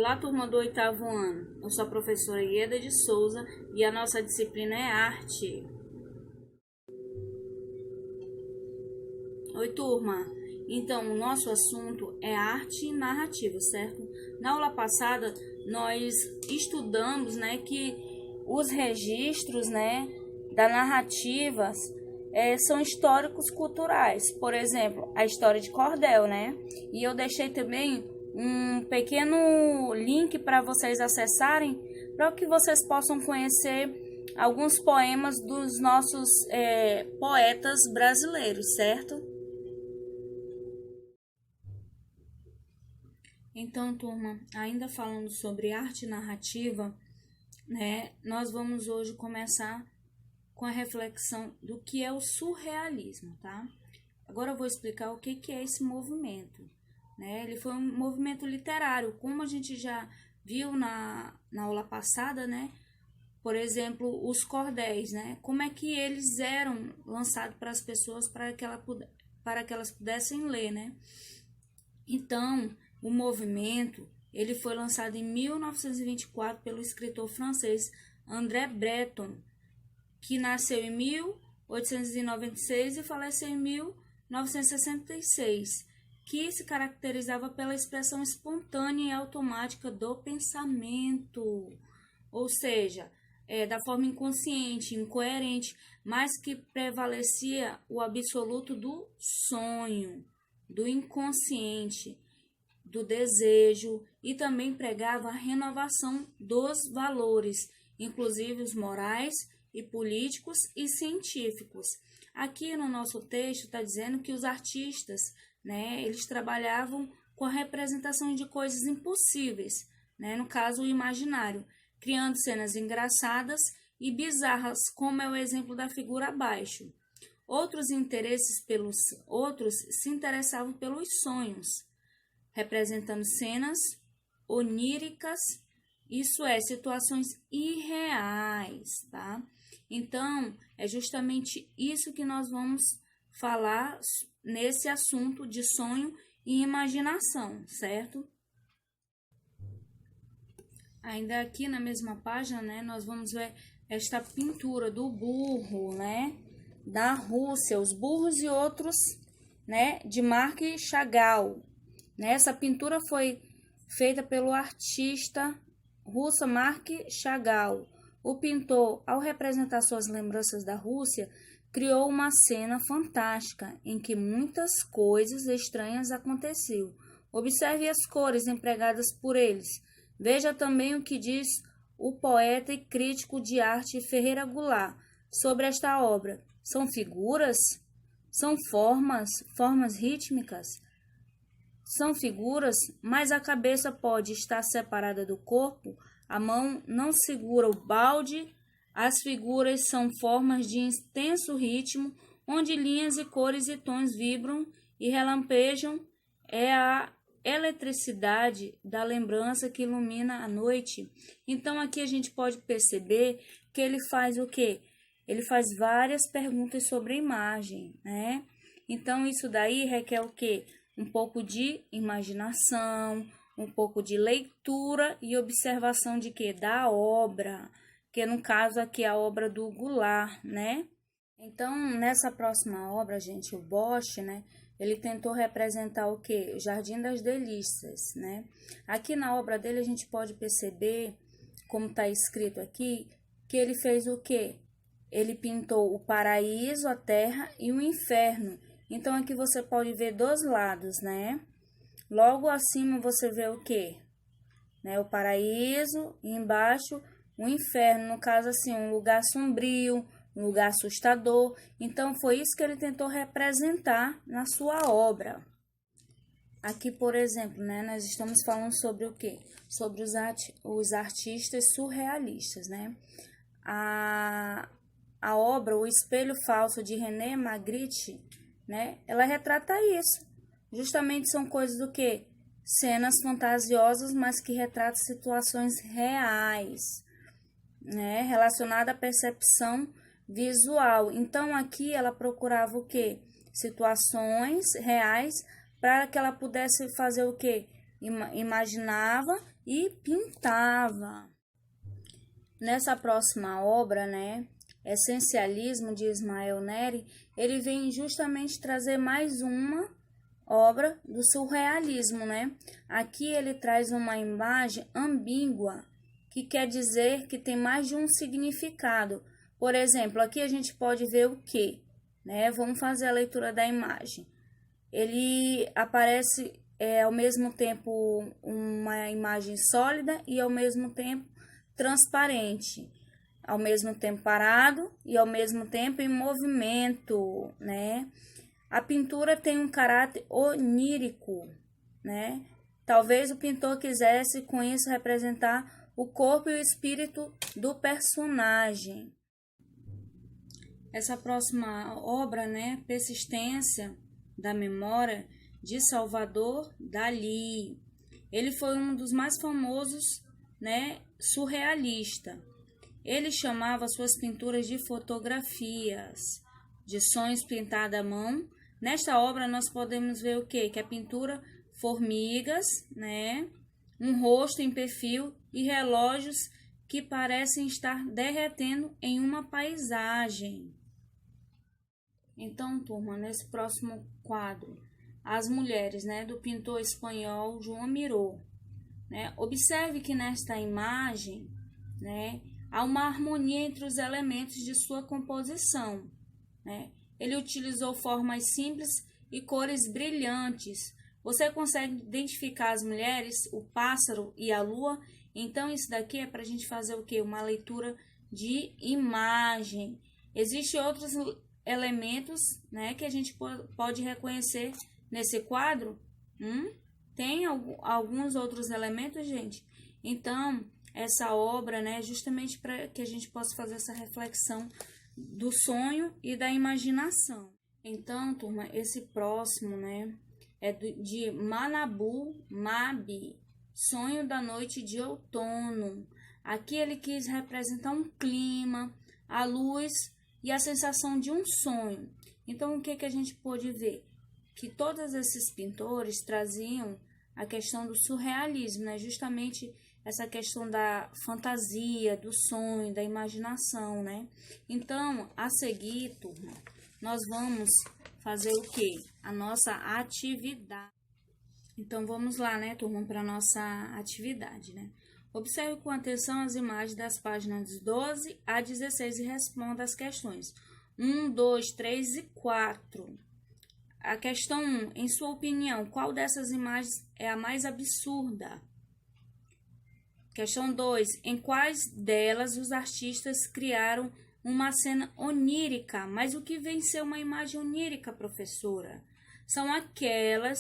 Olá, turma do 8º ano. Eu sou a professora Ieda de Souza e a nossa disciplina é arte. Oi, turma. Então, o nosso assunto é arte e narrativa, certo? Na aula passada, nós estudamos, que os registros, da narrativa são históricos culturais. Por exemplo, a história de cordel, E eu deixei também um pequeno link para vocês acessarem, para que vocês possam conhecer alguns poemas dos nossos poetas brasileiros, certo? Então, turma, ainda falando sobre arte narrativa, nós vamos hoje começar com a reflexão do que é o surrealismo, tá? Agora eu vou explicar o que é esse movimento. Ele foi um movimento literário, como a gente já viu na aula passada, Por exemplo, os cordéis, Como é que eles eram lançados para as pessoas para que elas pudessem ler, Então, o movimento, ele foi lançado em 1924 pelo escritor francês André Breton, que nasceu em 1896 e faleceu em 1966. Que se caracterizava pela expressão espontânea e automática do pensamento, ou seja, da forma inconsciente, incoerente, mas que prevalecia o absoluto do sonho, do inconsciente, do desejo, e também pregava a renovação dos valores, inclusive os morais e políticos e científicos. Aqui no nosso texto está dizendo que os artistas, eles trabalhavam com a representação de coisas impossíveis, no caso o imaginário, criando cenas engraçadas e bizarras, como é o exemplo da figura abaixo. Outros se interessavam pelos sonhos, representando cenas oníricas, isso é, situações irreais, tá? Então, é justamente isso que nós vamos falar nesse assunto de sonho e imaginação, certo? Ainda aqui na mesma página, nós vamos ver esta pintura do burro, da Rússia, os burros e outros, de Marc Chagall. Essa pintura foi feita pelo artista russo Marc Chagall. O pintor, ao representar suas lembranças da Rússia, criou uma cena fantástica em que muitas coisas estranhas aconteciam. Observe as cores empregadas por eles. Veja também o que diz o poeta e crítico de arte Ferreira Goulart sobre esta obra. São figuras? São formas rítmicas? São figuras, mas a cabeça pode estar separada do corpo, a mão não segura o balde, as figuras são formas de intenso ritmo, onde linhas e cores e tons vibram e relampejam, é a eletricidade da lembrança que ilumina a noite. Então aqui a gente pode perceber que ele faz o quê? Ele faz várias perguntas sobre a imagem, Então isso daí requer o quê? Um pouco de imaginação, um pouco de leitura e observação de quê? Da obra, que no caso aqui é a obra do Goulart, Então, nessa próxima obra, gente, o Bosch, ele tentou representar o quê? Jardim das Delícias, Aqui na obra dele a gente pode perceber, como está escrito aqui, que ele fez o quê? Ele pintou o paraíso, a terra e o inferno. Então, aqui você pode ver dos lados, Logo acima você vê o quê? O paraíso e embaixo o inferno, no caso assim, um lugar sombrio, um lugar assustador. Então, foi isso que ele tentou representar na sua obra. Aqui, por exemplo, nós estamos falando sobre o quê? Sobre os artistas surrealistas, A obra O Espelho Falso, de René Magritte, ela retrata isso. Justamente são coisas do quê? Cenas fantasiosas, mas que retratam situações reais, relacionada à percepção visual. Então, aqui ela procurava o quê? Situações reais para que ela pudesse fazer o quê? imaginava e pintava. Nessa próxima obra, né, Essencialismo, de Ismael Neri, ele vem justamente trazer mais uma obra do surrealismo, né? Aqui ele traz uma imagem ambígua, que quer dizer que tem mais de um significado. Por exemplo, aqui a gente pode ver o quê? Né? Vamos fazer a leitura da imagem. Ele aparece ao mesmo tempo uma imagem sólida e ao mesmo tempo transparente, ao mesmo tempo parado e ao mesmo tempo em movimento, né? A pintura tem um caráter onírico, né? Talvez o pintor quisesse com isso representar o corpo e o espírito do personagem. Essa próxima obra, né, Persistência da Memória, de Salvador Dalí. Ele foi um dos mais famosos, né, surrealista. Ele chamava suas pinturas de fotografias, de sonhos pintados à mão. Nesta obra nós podemos ver o quê? Que a pintura formigas, né, um rosto em perfil e relógios que parecem estar derretendo em uma paisagem. Então, turma, nesse próximo quadro, As Mulheres, né, do pintor espanhol João Miró, né? Observe que nesta imagem, né, há uma harmonia entre os elementos de sua composição, né? Ele utilizou formas simples e cores brilhantes. Você consegue identificar as mulheres, o pássaro e a lua? Então, isso daqui é para a gente fazer o quê? Uma leitura de imagem. Existem outros elementos, né, que a gente pode reconhecer nesse quadro? Tem alguns outros elementos, gente? Então, essa obra, né, justamente para que a gente possa fazer essa reflexão do sonho e da imaginação. Então, turma, esse próximo, né, é de Manabu Mabi, Sonho da Noite de Outono. Aqui ele quis representar um clima, a luz e a sensação de um sonho. Então, o que a gente pôde ver? Que todos esses pintores traziam a questão do surrealismo, né? Justamente essa questão da fantasia, do sonho, da imaginação, né? Então, a seguir, turma, nós vamos fazer o quê? A nossa atividade. Então, vamos lá, né, turma, para a nossa atividade, né? Observe com atenção as imagens das páginas 12 a 16 e responda as questões 1, 2, 3 e 4. A questão 1, em sua opinião, qual dessas imagens é a mais absurda? Questão 2, em quais delas os artistas criaram uma cena onírica? Mas o que vem ser uma imagem onírica, professora? São aquelas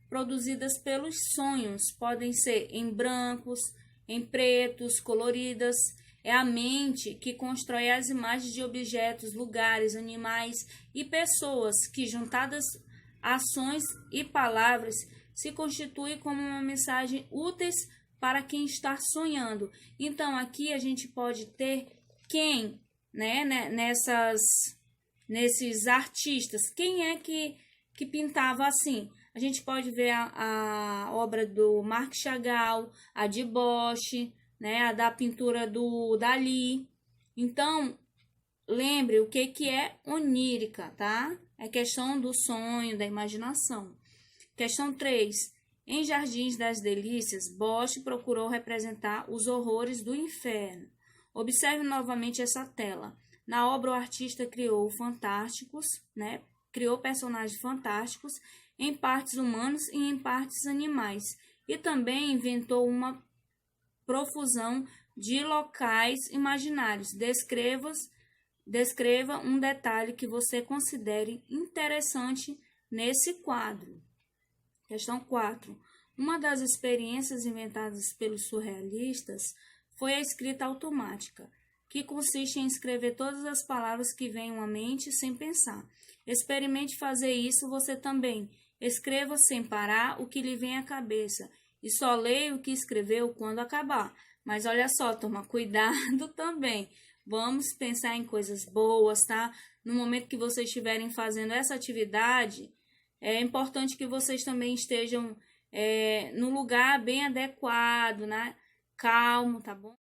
produzidas pelos sonhos, podem ser em brancos, em pretos, coloridas. É a mente que constrói as imagens de objetos, lugares, animais e pessoas que, juntadas ações e palavras, se constituem como uma mensagem úteis para quem está sonhando. Então, aqui a gente pode ter quem, né, nesses artistas, quem é que pintava assim? A gente pode ver a obra do Marc Chagall, a de Bosch, né, a da pintura do Dalí. Então, lembre o que é onírica, tá? É questão do sonho, da imaginação. Questão 3. Em Jardins das Delícias, Bosch procurou representar os horrores do inferno. Observe novamente essa tela. Na obra, o artista criou fantásticos, né? Criou personagens fantásticos, em partes humanos e em partes animais. E também inventou uma profusão de locais imaginários. Descreva um detalhe que você considere interessante nesse quadro. Questão 4. Uma das experiências inventadas pelos surrealistas foi a escrita automática, que consiste em escrever todas as palavras que venham à mente sem pensar. Experimente fazer isso você também. Escreva sem parar o que lhe vem à cabeça e só leia o que escreveu quando acabar. Mas olha só, turma, cuidado também. Vamos pensar em coisas boas, tá? No momento que vocês estiverem fazendo essa atividade, é importante que vocês também estejam no lugar bem adequado, né? Calmo, tá bom?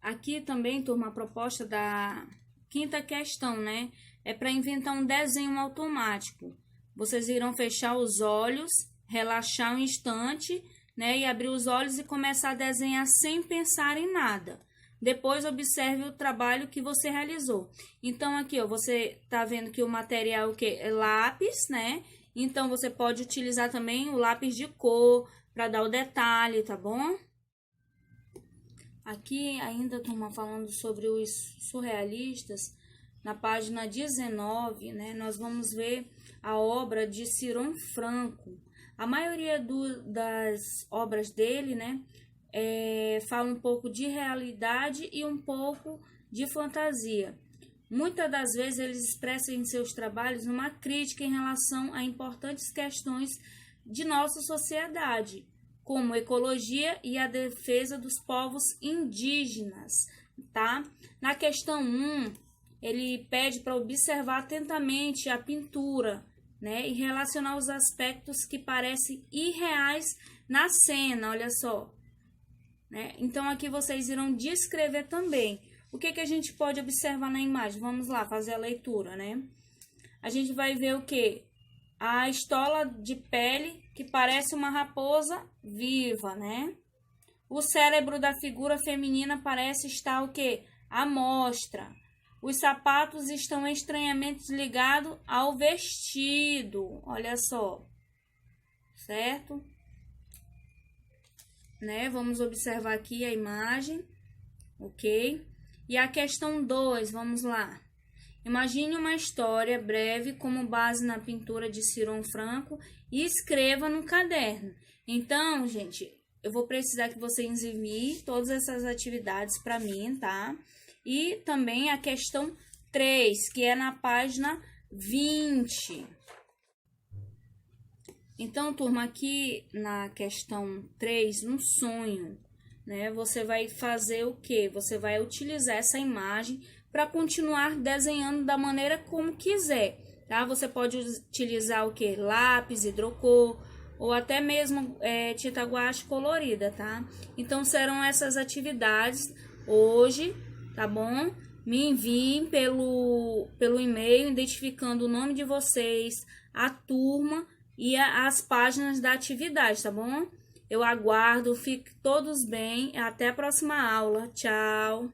Aqui também, turma, a proposta da quinta questão, né? É para inventar um desenho automático. Vocês irão fechar os olhos, relaxar um instante, né? E abrir os olhos e começar a desenhar sem pensar em nada. Depois observe o trabalho que você realizou. Então aqui, ó, você tá vendo que o material é lápis, né? Então você pode utilizar também o lápis de cor para dar o detalhe, tá bom? Aqui ainda, turma, falando sobre os surrealistas, na página 19, né, nós vamos ver a obra de Ciron Franco. A maioria das obras dele, né, fala um pouco de realidade e um pouco de fantasia. Muitas das vezes eles expressam em seus trabalhos uma crítica em relação a importantes questões de nossa sociedade, como ecologia e a defesa dos povos indígenas, tá? Na questão 1, ele pede para observar atentamente a pintura, né, e relacionar os aspectos que parecem irreais na cena, olha só, né? Então aqui vocês irão descrever também. O que a gente pode observar na imagem? Vamos lá fazer a leitura, né? A gente vai ver o que? A estola de pele que parece uma raposa viva, né? O cérebro da figura feminina parece estar o que? À mostra. Os sapatos estão estranhamente ligados ao vestido, olha só, certo? Né? Vamos observar aqui a imagem, ok? E a questão 2, vamos lá. Imagine uma história breve como base na pintura de Ciron Franco e escreva no caderno. Então, gente, eu vou precisar que vocês enviem todas essas atividades para mim, tá? E também a questão 3, que é na página 20. Então, turma, aqui na questão 3, um sonho, né? Você vai fazer o quê? Você vai utilizar essa imagem para continuar desenhando da maneira como quiser, tá? Você pode utilizar o quê? Lápis, hidrocor, ou até mesmo tinta guache colorida, tá? Então, serão essas atividades hoje, tá bom? Me enviem pelo e-mail, identificando o nome de vocês, a turma e as páginas da atividade, tá bom? Eu aguardo, fiquem todos bem, até a próxima aula, tchau!